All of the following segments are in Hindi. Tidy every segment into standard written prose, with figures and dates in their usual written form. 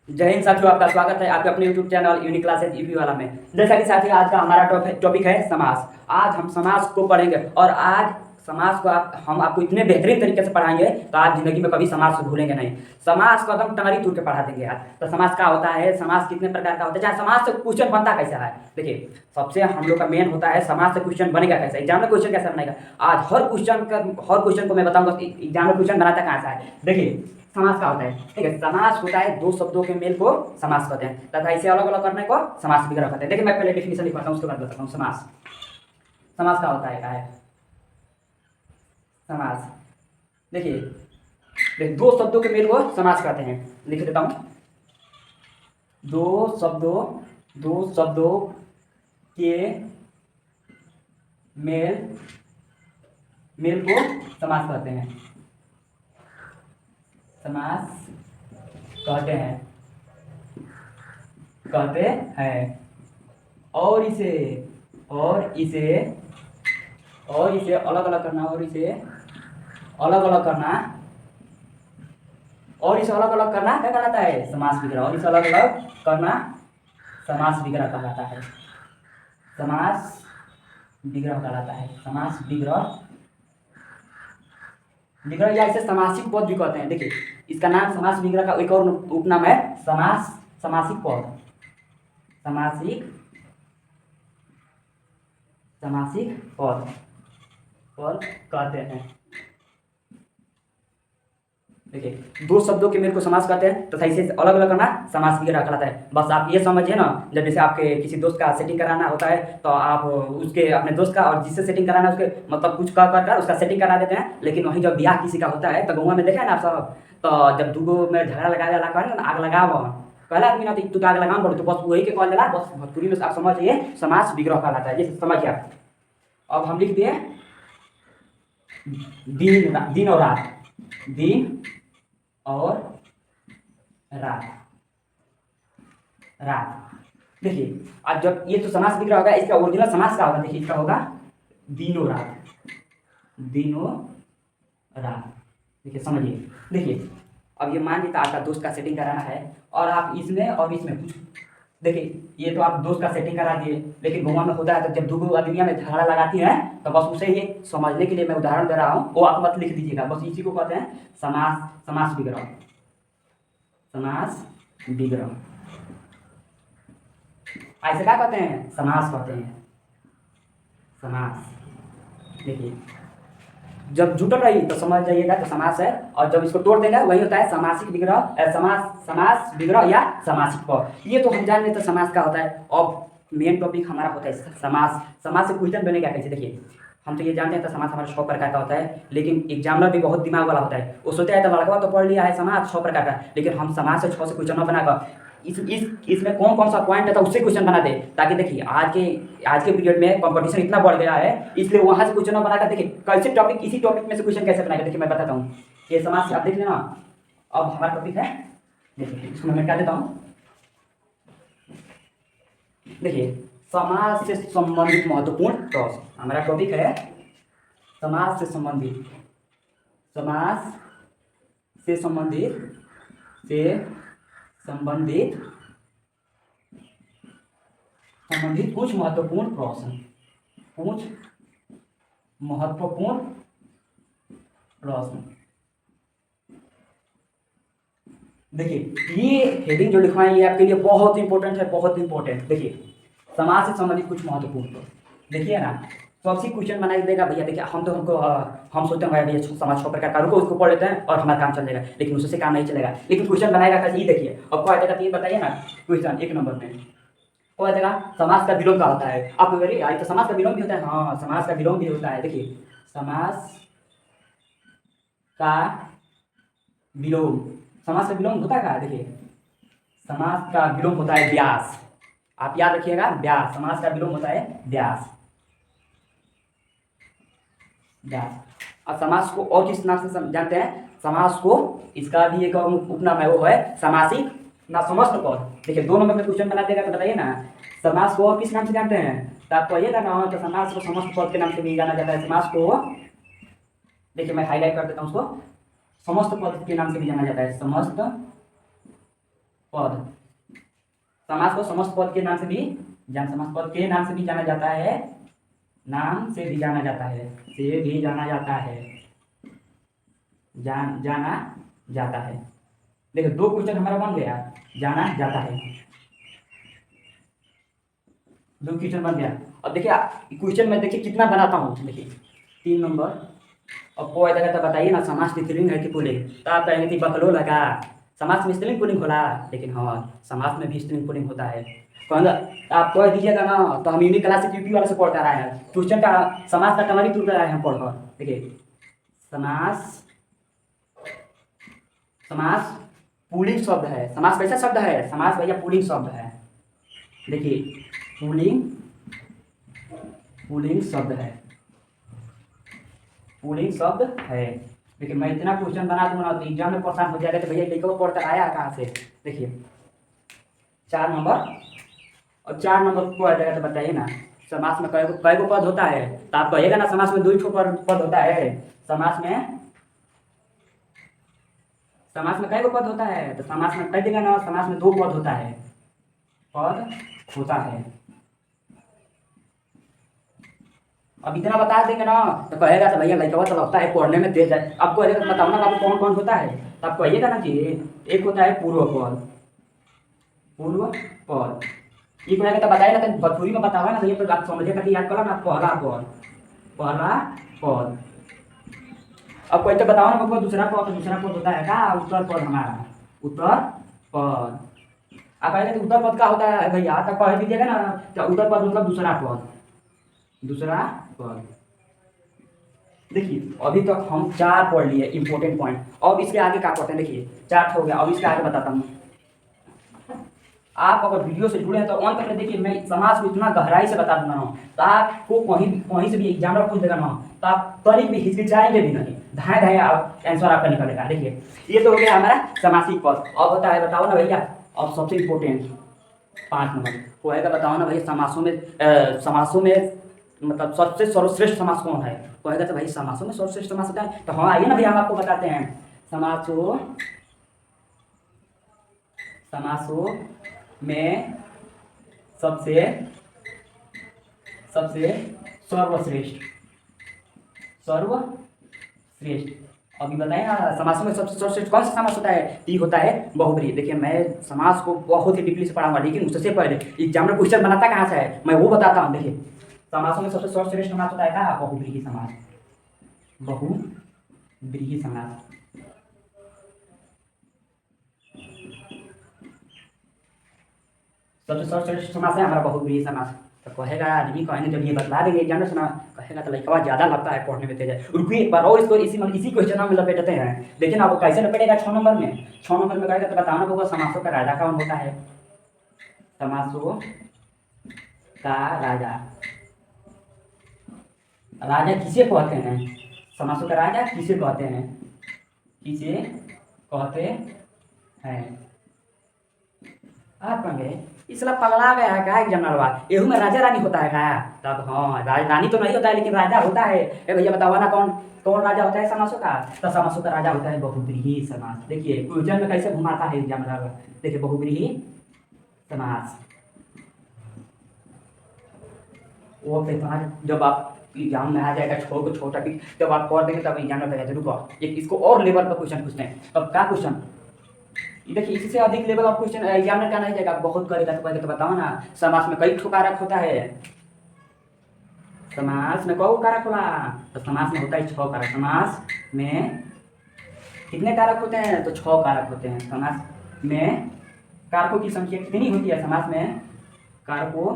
जय हिंद साथियों, आपका स्वागत है आपके अपने YouTube channel unique classes EP वाला में। जैसा कि साथियों, आज का हमारा टॉपिक है समास। आज हम समास को पढ़ेंगे और आज समास को हम आपको इतने बेहतरीन तरीके से पढ़ाएंगे तो आप जिंदगी में कभी समास को भूलेंगे नहीं। समास को एकदम टंगरी तूर के पढ़ा देंगे आज। तो समास क्या होता है, समास कितने प्रकार का होता है, चाहे समास से क्वेश्चन बनता कैसा है। देखिए, सबसे हम लोग का मेन होता है समास से क्वेश्चन बनेगा कैसा, एग्जाम में क्वेश्चन कैसा बनेगा। आज हर क्वेश्चन को मैं बताऊंगा एग्जाम में क्वेश्चन बनाता कहाँ से है। देखिए, समास का होता है, ठीक है। समास होता है दो शब्दों के मेल को समास कहते हैं तथा इसे अलग अलग करने को समास विग्रह कहते हैं। देखिए, मैं पहले डेफिनेशन लिखवाता हूँ, उसके बाद बताता हूँ समास। समास का होता है क्या है समास। देखिए, दो शब्दों के मेल को समास कहते हैं। लिख देता हूँ, दो शब्दों के मेल को समास कहते हैं, समास कहते हैं। और इसे अलग अलग करना क्या कहलाता है, समास विग्रह। और इसे अलग अलग करना समास विग्रह कहलाता है। समास विग्रह या इसे समासिक पद भी कहते हैं। देखिए, इसका नाम समास विग्रह का एक और उपनाम है समासिक पद। समासिक पद कहते हैं। देखिए, दो शब्दों के मेल को समास कहते हैं तथा इसे अलग अलग करना समास विग्रह कहलाता है। बस आप ये समझिए ना, जब जैसे आपके किसी दोस्त का सेटिंग कराना होता है तो आप उसके अपने दोस्त का और जिससे सेटिंग कराना है उसके मतलब कुछ कर उसका सेटिंग करा देते हैं। लेकिन वहीं जब ब्याह किसी का होता है तो गाँव में देखा है ना आप सब, तो जब दूगो में झगड़ा लगा ना, आग लगाओ पहला आदमी ना तो आग लगाओ बोले तो बस वही के कॉल दिला, बस भोजपुरी में आप समझिए समास विग्रह कहलाता है। जैसे समझिए आप, अब हम लिख दिए दिन और रात। देखिए, आज जब ये तो समास विग्रह होगा, इसका ओरिजिनल समास का होगा। देखिए, इसका होगा दिनों रात। देखिए, समझिए। देखिए, अब ये मान लीजिए आपका दोस्त का सेटिंग कराना है और आप इसमें और इसमें कुछ, देखिए ये तो आप दोस्त का सेटिंग करा दिए, लेकिन गोवा में होता है तो जब दो आदमियां में झगड़ा लगाती है तो बस उसे ही समझने के लिए मैं उदाहरण दे रहा हूँ, वो आप मत लिख दीजिएगा। बस इसी को कहते हैं समास विग्रह। ऐसे क्या कहते हैं, समास कहते हैं, समास। देखिए, जब जुटल रही तो समझ जाइएगा तो समास है, और जब इसको तोड़ देगा वही होता है समासिक विग्रह, समास विग्रह या समासिक पद। ये तो हम जान लेते समास का होता है। अब मेन टॉपिक हमारा होता है समास से क्वेश्चन बनेगा कैसे। देखिए, हम तो ये जानते हैं तो समास हमारा 6 प्रकार का होता है, लेकिन एग्जामिनर भी बहुत दिमाग वाला होता है। वो सोचता है तो लड़का तो पढ़ लिया है समास 6 प्रकार का, लेकिन हम समास से 6 से क्वेश्चन बनाकर इसमें कौन कौन सा पॉइंट है तो उससे क्वेश्चन बना दे, ताकि देखिए आज के पीरियड में कंपटीशन इतना बढ़ गया है, इसलिए वहां से क्वेश्चन बनाकर देखिए कैसे टॉपिक, इसी टॉपिक में से क्वेश्चन कैसे बनाएगा। देखिए, मैं बताता हूँ ये समास, आप देख लेना। अब हमारा टॉपिक है, देखिए इसको मैं क्या देता हूँ। देखिए, समास से संबंधित महत्वपूर्ण प्रश्न हमारा टॉपिक है। समास से संबंधित कुछ महत्वपूर्ण प्रश्न। देखिए, ये हेडिंग जो लिखवाएं ये आपके लिए बहुत इंपॉर्टेंट है, बहुत इंपॉर्टेंट। देखिए, समाज से संबंधित कुछ महत्वपूर्ण प्रश्न। देखिए ना, तो आपसे क्वेश्चन बनाई देगा भैया। देखिए, हम सोचते हैं भैया समाज 6 प्रकार का, रुको उसको पढ़ लेते हैं और हमारा काम चल जाएगा, लेकिन उससे काम नहीं चलेगा। लेकिन क्वेश्चन बनाएगा कैसे, ये देखिए। अब क्या आएगा ये बताइए ना, क्वेश्चन 1 नंबर में क्या आएगा, समाज का विलोम का होता है। आप बोलिए तो समाज का विलोम भी होता है। हाँ, समाज का विलोम भी होता है। देखिए, समाज का विलोम होता है। देखिए, समास का विलोम होता है व्यास। आप याद रखिएगा, व्यास। समास का विलोम होता है व्यास। अब समास को और किस नाम से जानते हैं, समास को इसका भी एक उपनाम है, वो है समासिक ना समस्त पद। देखिए, 2 नंबर में क्वेश्चन बना देगा तो बताइए ना, समास को और किस नाम से जानते हैं, तो आप कहिएगा ना तो समास को समस्त पद के नाम से भी जाना जाता है। समास को, देखिए मैं हाईलाइट कर देता हूँ उसको, समस्त पद के नाम से भी जाना जाता है। समस्त पद। समास को समस्त पद के नाम से भी समस्त पद के नाम से भी जाना जाता है, नाम से भी जाना जाता है, से भी जाना जाता है, जाना जाता है। देखो 2 क्वेश्चन हमारा बन गया, जाना जाता है, 2 क्वेश्चन बन गया। अब देखिए क्वेश्चन में देखिए कितना बनाता हूँ, देखिए 3 नंबर। अब कोई जगह तो बताइए ना, समास में स्त्रीलिंग है कि पुल्लिंग, तो आप कहेंगे कि बकलो लगा समास में स्त्रीलिंग पुल्लिंग होला, लेकिन हाँ समास में भी स्त्रीलिंग पुल्लिंग होता है। कहना आप कह दीजिएगा ना तो हम यूनिक क्लास से यूपी वाले से पढ़ कर आए हैं, क्वेश्चन का समास का टमारी टूट कर आए हैं पढ़कर। देखिए समास, समास पुल्लिंग शब्द है, समास कैसा शब्द है, समास भैया पुल्लिंग शब्द है। देखिए पुल्लिंग, पुल्लिंग शब्द है, पुल्लिंग शब्द है। देखिए मैं इतना क्वेश्चन बना दूंगा तो एग्जाम में परेशान हो जाएगा, तो भैया लिखो पढ़कर आया कहाँ से। देखिए 4 नंबर, और 4 नंबर को आ जाएगा तो बताइए ना, समास में कै गो पद होता है, तो आप कहिएगा ना समास में 2 ही पद होता है। समास में, समास में कै गो पद होता है, तो समास में कह देगा ना, समास में 2 पद होता है, पद होता है। अब इतना बता देंगे ना तो कहेगा तो भैया लड़का तो लगता है पढ़ने में तेज है। आपको बताओ ना बाबू कौन कौन होता है, तो आप कहिएगा ना कि एक होता है पूर्व पद, पूर्व पद। ये कहेगा तो बताइए ना, तो भोजपुरी में बताओ ना, तो ये तो आप समझे करके याद करो ना, पहला पद, पहला पद। अब कोई तो बताओ ना बाबू दूसरा पद, तो दूसरा पद होता है क्या, उत्तर पद हमारा, उत्तर पद। आप कहेंगे तो उत्तर पद का होता है भैया, तो कह दीजिएगा ना, तो उत्तर पद मतलब दूसरा पद, दूसरा पद। देखिए अभी तक हम 4 पढ़ लिए इंपॉर्टेंट पॉइंट, अब इसके आगे क्या पढ़ते हैं। देखिए 4 हो गया, अब इसके आगे बताता हूँ। आप अगर वीडियो से जुड़े हैं तो अंत तक देखिए, मैं समाज को इतना गहराई से बता दूंगा ना, तो आपको कहीं कहीं से भी एग्जाम पूछ देगा ना, तो आप तनिक भी हिचकिचाएंगे भी नहीं, धाए धाए आप आंसर आपका निकलेगा। देखिए ये तो हो गया हमारा समासिक पद। अब होता है, बताओ ना भैया, अब सबसे इम्पोर्टेंट 5 नंबर वो है, बताओ ना भैया समासों में समासों में मतलब सबसे सर्वश्रेष्ठ समास कौन है। कहेगा तो भाई समासों में सर्वश्रेष्ठ समास होता है, तो हाँ आइए ना भैया हम आपको बताते हैं। समासों, समासों में सबसे, सबसे सर्वश्रेष्ठ, सर्वश्रेष्ठ। अभी बताइए ना समासों में सबसे सर्वश्रेष्ठ कौन सा समास होता है, ती होता है बहुब्रीहि। देखिए मैं समास को बहुत ही डीपली से पढ़ाऊंगा, लेकिन उससे पहले एग्जाम में क्वेश्चन बनाता कहाँ से है मैं वो बताता हूँ। देखिए समासों में सबसे सर्वश्रेष्ठ समास होता है क्या, बहुब्रीहि समास, बहुब्रीहि समास। सबसे सर्वश्रेष्ठ समास है हमारा बहुब्रीहि समास। तो कहेगा आदमी, कहेंगे जब ये बतला देंगे एग्जाम में सुना, कहेगा तो लड़का ज़्यादा लगता है पढ़ने में तेज है। रुकिए एक बार और इसको इसी क्वेश्चन में लपेटते हैं। देखिए ना वो कैसे लपेटेगा 6 नंबर में। 6 नंबर में कहेगा तो बताना होगा समासों का राजा कौन होता है, समासों का राजा, राजा किसे कहते हैं, समासों का राजा किसे कहते हैं, किसे कहते हैं। आप कहेंगे इसला पगला गया है क्या एग्जामिनरवा, एहू में राजा रानी होता है क्या। तब हाँ रानी तो नहीं होता है, लेकिन राजा होता है। भैया बताओ ना कौन कौन राजा होता है समासों का, तो समासों का राजा होता है बहुब्रीहि समास। देखिए क्वेश्चन में कैसे घुमाता है एग्जामिनर। देखिए बहुब्रीहि समास वो जब आप एग्जाम में आ जाएगा छोटा भी, जब आप पढ़ देंगे तब एग्जाम में कहेगा रुको एक इसको और लेवल पर क्वेश्चन पूछते हैं। अब क्या क्वेश्चन, देखिए इससे अधिक लेवल ऑफ क्वेश्चन एग्जाम में क्या नहीं जाएगा, बहुत करेगा तो कहेगा तो बताओ ना समास में कई ठो कारक होता है, समास में कौ कारक होला, तो समास में होता है 6 कारक। समास में कितने कारक होते हैं, तो 6 कारक होते हैं। समास में कारकों की संख्या कितनी होती है, समास में कारकों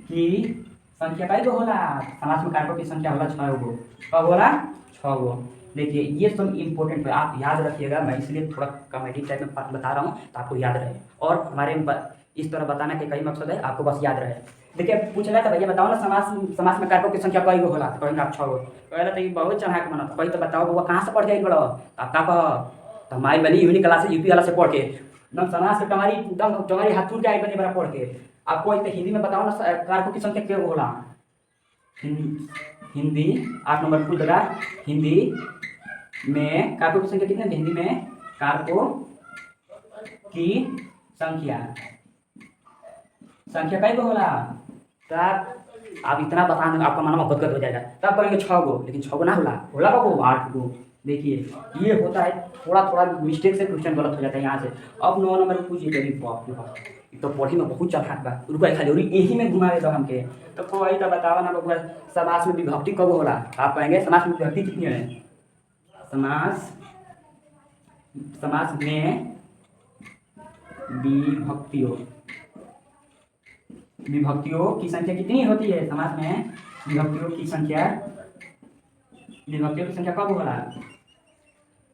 की संख्या कई गो होला, समास में कारकों की संख्या होला 6 गो। कब होला, 6 गो। देखिए ये सब इंपॉर्टेंट है, आप याद रखिएगा। मैं इसलिए थोड़ा कॉमेडी टाइप में बता रहा हूँ तो आपको याद रहे, और हमारे इस तरह बताने के कई मकसद है, आपको बस याद रहे। देखिए पूछ रहा था भैया बताओ ना समास में कारकों की संख्या कई गो होला, तो कहेंगे आप 6 गो। कहेगा तो ये बहुत चढ़ा के बना, कहीं तो बताओ वो कहाँ से पढ़ जाए बड़ो, आप क्या कहो, तो हमारी बनी यूनिक क्लास से यूपी वाला से पढ़ के एकदम समास के टमारी हाथ टूट के आई बने बड़ा पढ़ के। आपको एक हिंदी में बताओ ना कारकों की संख्या क्या होला, हिंदी 8 नंबर पूछ देगा। हिंदी में कारकों की संख्या कितनी है, हिंदी में कारकों की संख्या संख्या कई गो होला? सात। आप इतना बता देंगे आपका मन गदगद हो जाएगा। तब करेंगे 6 गो, लेकिन 6 गो ना होला, होला का गो 8 गो। देखिए ये होता है, थोड़ा थोड़ा मिस्टेक से क्वेश्चन गलत हो जाता है यहाँ से। अब 9 नंबर पूछिए, कभी बाप रे बाप, ये तो पढ़ी में बहुत चढ़ाक बा। रुको खाली और यही में घुमा देता हमके। तो कोई तो बतावा ना बबुआ, समास में विभक्ति कब होला? आप कहेंगे समास में विभक्ति कितनी है? समास समास में विभक्तियों विभक्तियों की संख्या कितनी होती है? समास में विभक्तियों की संख्या कब होला?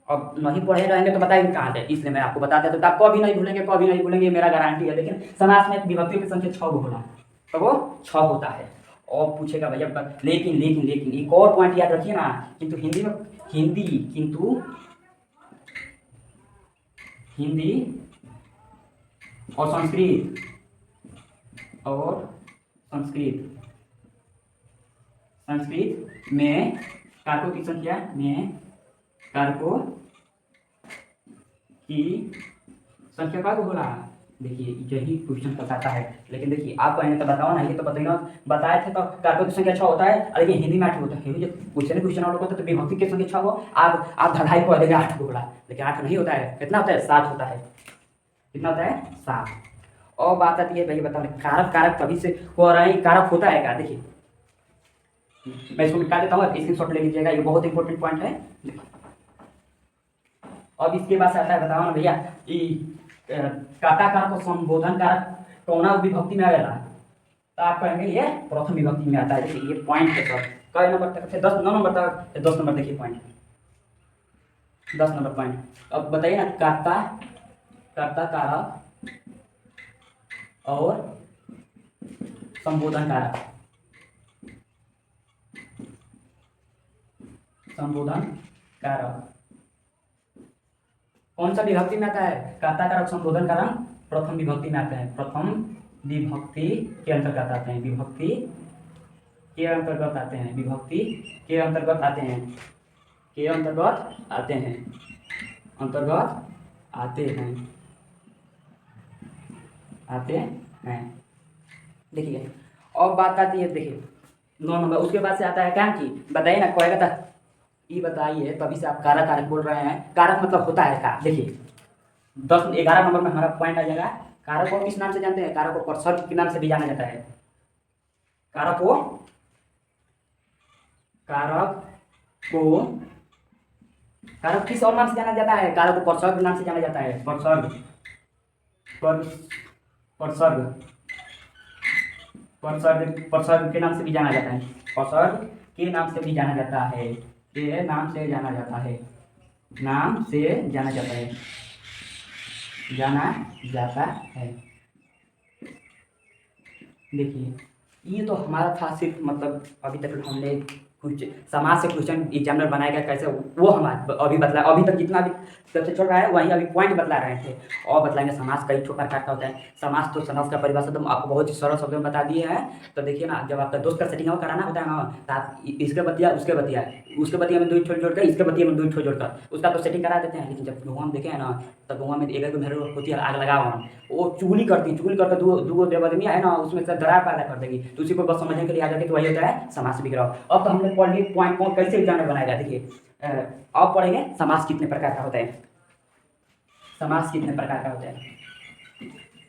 अब नहीं पढ़े रहेंगे तो बताइए कहाँ से, इसलिए मैं आपको बता देता हूँ। तो आप कभी नहीं भूलेंगे, मेरा गारंटी है। लेकिन समास में विभक्तियों की संख्या 6 होला, तो वो 6 होता है। और पूछेगा भैया लेकिन लेकिन लेकिन एक और पॉइंट याद रखिए ना, किंतु हिंदी और संस्कृत में कारकों की संख्या कब होला? देखिए यही क्वेश्चन फंसाता है। लेकिन देखिए आप कहेंगे तो बताओ ना, ये तो बताइए ना, बताए थे तो कारकों की संख्या 6 होता है, लेकिन हिंदी में 8 होता है। जो क्वेश्चन वालों को तो विभक्ति की संख्या 6 हो, आप धड़ाई को देंगे 8 को होला, लेकिन 8 नहीं होता है। कितना होता है? 7 होता है। कितना होता है? 7। और बात आती है भैया बताओ, कारक तभी से हो रहा है, कारक होता है क्या? देखिए मैं इसको निकाल देता हूँ, स्क्रीनशॉट ले लीजिएगा, ये बहुत इंपॉर्टेंट पॉइंट है। अब इसके बाद आता है, बताओ ना भैया, काटा कारक और संबोधन कारक कौन विभक्ति में आएगा? तो आप कहेंगे ये प्रथम विभक्ति में आता है। देखिए ये पॉइंट है सर, कई नंबर तक थे? 9 नंबर तक। 10 नंबर देखिए पॉइंट, 10 नंबर पॉइंट। अब बताइए ना, कर्ता कारक और संबोधन कारक कौन सा विभक्ति में आता है? कर्ता कारक संबोधन कारक प्रथम विभक्ति में आते हैं। प्रथम विभक्ति के अंतर्गत आते हैं। विभक्ति के अंतर्गत आते हैं। देखिए और बात आती है, देखिए 9 नंबर। उसके बाद से आता है क्या कि बताइए ना, कोई कहता ये बताइए, तभी से आप कारक बोल रहे हैं। कारक मतलब होता है क्या? देखिए 11 नंबर में हमारा पॉइंट आ जाएगा। कारक को किस नाम से जानते हैं? कारक को प्रसर्ग के नाम से भी जाना जाता है। कारक किस और नाम से जाना जाता है? कारक को प्रसर्ग नाम से जाना जाता है। प्रसर्ग के नाम से भी जाना जाता है। प्रसर्ग के नाम से भी जाना जाता है। देखिए ये तो हमारा था सिर्फ, मतलब अभी तक हमने कुछ समाज से क्वेश्चन एग्जामिनर बनाया गया कैसे, वो हमारा अभी बतला। अभी तक जितना भी सबसे चल रहा है वही अभी पॉइंट बतला रहे थे। और बतलाएंगे समाज कई प्रकार का होता है। समाज का परिभाषा तो आपको बहुत ही सरल शब्दों में बता दिए हैं। तो देखिए ना, जब आपका दोस्त का सेटिंग कराना होता है ना, तो आप इसके बतिया उसके बतिया में 2 छोड़ जोड़कर, इसके बतिया में 2 छोड़ जोड़कर उसका तो सेटिंग करा देते हैं। लेकिन जब गाँव में देखे हैं ना, तो गाँव में एक घर होती है, आग लगा हुआ, वो चुगली करके दो देवदमिया है ना, उसमें से दरार पैदा कर देगी। तो उसी को बस समझने के लिए आ जाती है कि वही होता है समास विग्रह। अब तो हमने पढ़ लिया पॉइंट कौन कैसे एग्जामिनर बनाएगा। देखिए अब पढ़ेंगे समास कितने प्रकार का होता है।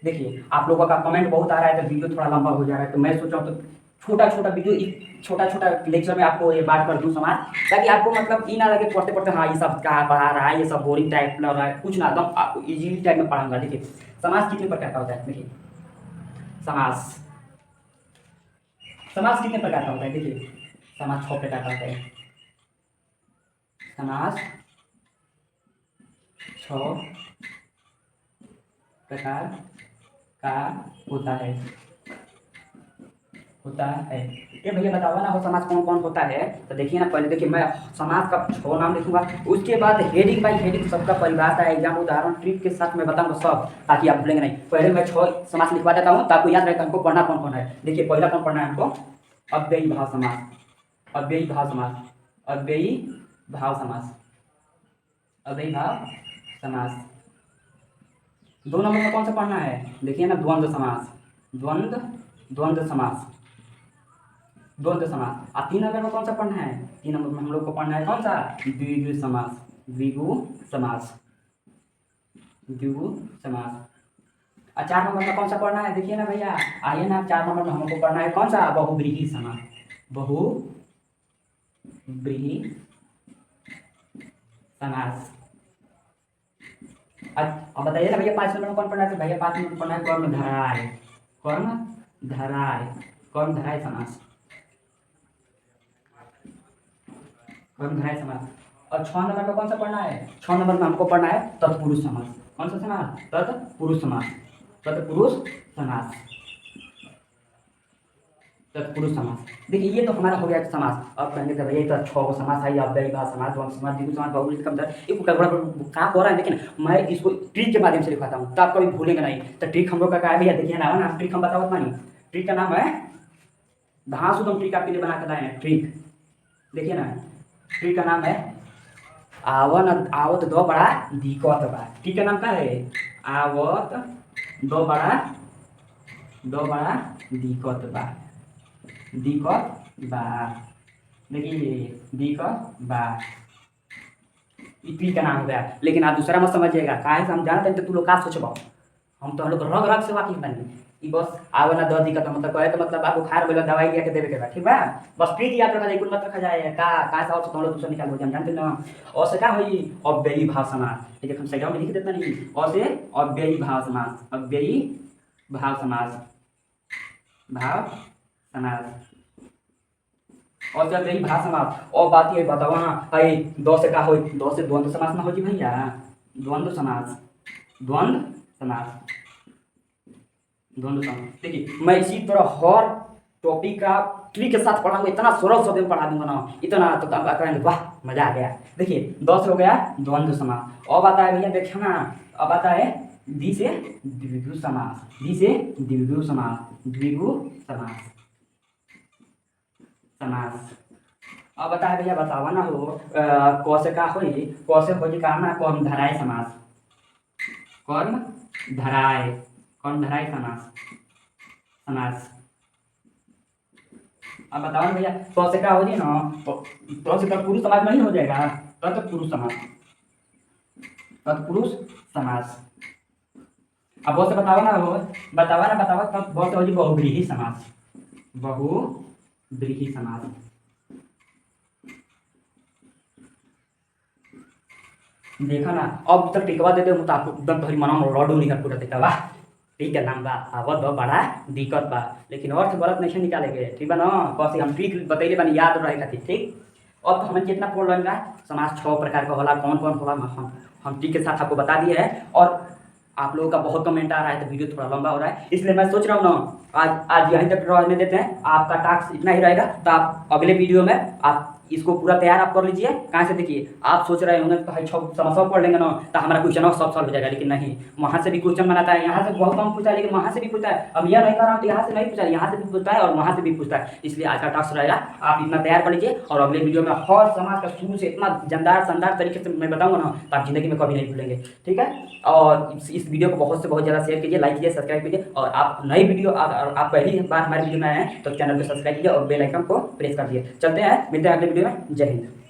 देखिए आप लोगों का कमेंट बहुत आ रहा है, तो वीडियो थोड़ा लंबा हो जा रहा है, तो मैं सोच रहा हूँ तो छोटा वीडियो, छोटा लेक्चर में आपको ये बात कर दूँ समाज, ताकि आपको मतलब ये ना लगे पढ़ते पढ़ते हाँ ये सब कहाँ पढ़ा रहा है, ये सब बोरिंग टाइप लग रहा है। कुछ ना, एकदम आपको इजीली टाइप में पढ़ाऊंगा। देखिए समास कितने प्रकार का होता है। देखिए समास कितने प्रकार का होता है? देखिए समास 6 प्रकार का होता है। समास 6 प्रकार का होता है। ये भैया बताओ ना, वो समास कौन कौन होता है? तो देखिए ना, पहले देखिए मैं समास का 6 नाम लिखूंगा, उसके बाद हेडिंग बाई हेडिंग सबका परिभाषा, एग्जाम, उदाहरण, ट्रिक के साथ मैं बताऊंगा सब, ताकि आप भूलेंगे नहीं। पहले मैं 6 समास लिखवा देता हूँ, ताकि याद रहेगा हमको पढ़ना कौन कौन है। देखिए पहला कौन पढ़ना है हमको? अव्ययी भाव समास। 2 नंबर में कौन सा पढ़ना है, देखिए ना, द्वंद्व समास, द्वंद्व द्वंद्व समास, द्वंद्व समास। और 3 नंबर में कौन सा पढ़ना है, 3 नंबर में हम लोग को पढ़ना है कौन सा, द्विगु समास, द्विगु समास, द्विगु समास। और 4 नंबर में कौन सा पढ़ना है, देखिए ना भैया, आइए ना, 4 नंबर में हमको पढ़ना है कौन सा, बहुब्रीहि समास, बहुब्रीहि समास। अब बताइए ना भैया 5 नंबर में कौन पढ़ना है, तो भैया 5 नंबर में पढ़ना है कर्मधारय, कर्मधारय, कर्मधारय समास, कर्मधारय समास। और 6 नंबर में कौन सा पढ़ना है, 6 नंबर में हमको पढ़ना है तत्पुरुष समास, कौन सा समास, तत्पुरुष समास, तत्पुरुष समास, तत्पुरुष समास। देखिए ये तो हमारा हो गया समास। अब कहेंगे तो भैया तो 6 समास है, अव्ययी भाव समास, द्वंद्व समास, द्विगु समास, बहुब्रीहि समास, ये बड़ा कहाँ हो रहा है, लेकिन मैं इसको ट्रिक के माध्यम से लिखवाता हूँ, तो आप कभी भूलेंगे नहीं। तो ट्रिक हम लोग का क्या है भैया, देखिए ना, ट्रिक हम बताओ मानी, ट्रिक का नाम है धांसुदम, ट्रिक आपके लिए बना के लाए हैं ट्रिक, देखिए ना, ट्रिक का नाम है आवत आवत दो बड़ा दिक्कत बा। ट्रिक का नाम क्या है, आवत दो बड़ा दिक्कत बा, दिक्कत बा, देखिए दिक्कत बा, ट्रिक का नाम हो गया। लेकिन आप दूसरा मत समझिएगा, काहे से हम जानते हैं तो तू लोग का सोचबो, हम तो हम लोग रग रग से वाकिफ बनी। ई बस आवे ना 10 दिक्कत मतलब कहे तो मतलब आप बुखार भेल दवाई लिया के देवे के बा, ठीक बा, बस ट्रिक याद रखा जाए, कुल मत रखा जाए का से और तो हम लोग दूसरा निकाल हो जाए, जानते ना। और से का होई अव्ययी भाव समास, ये देखो हम साइड में लिख देता नहीं, और से अव्ययी भाव समास, अव्ययी भाव समास, भाव समास, और जब यही भाव समास। और बात ये बताओ ना भाई, 2 से का हो, 2 से द्वंद्व समास ना हो जी भैया, द्वंद्व समास, द्वंद्व समास, द्वंद्व समास। देखिए मैं इसी तरह हर टॉपिक का ट्रिक के साथ पढ़ाऊंगा, इतना सरल शब्द में पढ़ा दूंगा ना, इतना तो आप कहेंगे वाह मजा आ गया। देखिए 10 हो गया द्वंद्व समास। अब आता है भैया देखिए ना, अब आता है द्वि से द्विगु समास, द्वि से द्विगु समास, द्विगु समास, समास। अब बता है भैया, बतावा ना हो क से का होई, क से होई का ना कर्मधारय समास, कर्मधारय, कर्मधारय समास, समास। अब बताओ ना भैया, क से का हो जी ना, क से तत्पुरुष समास नहीं हो जाएगा, तत्पुरुष समास, तत्पुरुष समास। अब ब से बतावा ना हो, बतावा ना, बतावा तब ब से हो जी बहुब्रीहि समास, बहुब्रीहि समास। देखा ना, अब तक टिकवा देते हो तो आपको एकदम तोहरी मना में लड्डू निकल पूरा देता वाह, ठीक है नाम बा, आवत बा बड़ा दिक्कत बा, लेकिन अर्थ गलत नहीं निकालेंगे, ठीक बा ना, बस हम ट्रिक बतैले बानी याद रहे खातिर, ठीक। अब तो हमें जितना पढ़ लेंगे समास 6 प्रकार का होला, कौन कौन होला हम ट्रिक के साथ आपको बता दिए हैं। और आप लोगों का बहुत कमेंट आ रहा है तो वीडियो थोड़ा लंबा हो रहा है, इसलिए मैं सोच रहा हूँ ना आज यहीं तक रहने देते हैं, आपका टास्क इतना ही रहेगा, तो आप अगले वीडियो में आप इसको पूरा तैयार आप कर लीजिए। कहाँ से देखिए, आप सोच रहे होंगे तो भाई 6 समस्या पढ़ लेंगे ना तो हमारा क्वेश्चन सब सॉल्व हो जाएगा, लेकिन नहीं, वहाँ से भी क्वेश्चन बनाता है, यहाँ से बहुत कम पूछता है, लेकिन वहाँ से भी पूछता है। अब यह नहीं कर रहा हूँ तो यहाँ से नहीं पूछा, यहाँ से भी पूछता है और वहाँ से भी पूछता है, इसलिए आज का टास्क रहेगा आप इतना तैयार कर लीजिए। और अगले वीडियो में हर समाज का शुरू से इतना जानदार शानदार तरीके से मैं बताऊंगा ना, तो आप जिंदगी में कभी नहीं भूलेंगे, ठीक है। और इस वीडियो को बहुत से बहुत ज़्यादा शेयर कीजिए, लाइक कीजिए, सब्सक्राइब कीजिए। और आप नई वीडियो आप पहली बार हमारे वीडियो में आए हैं तो चैनल को सब्सक्राइब कीजिए और बेल आइकन को प्रेस कर दिए। चलते हैं, मिलते हैं अगले वीडियो में, जय हिंद।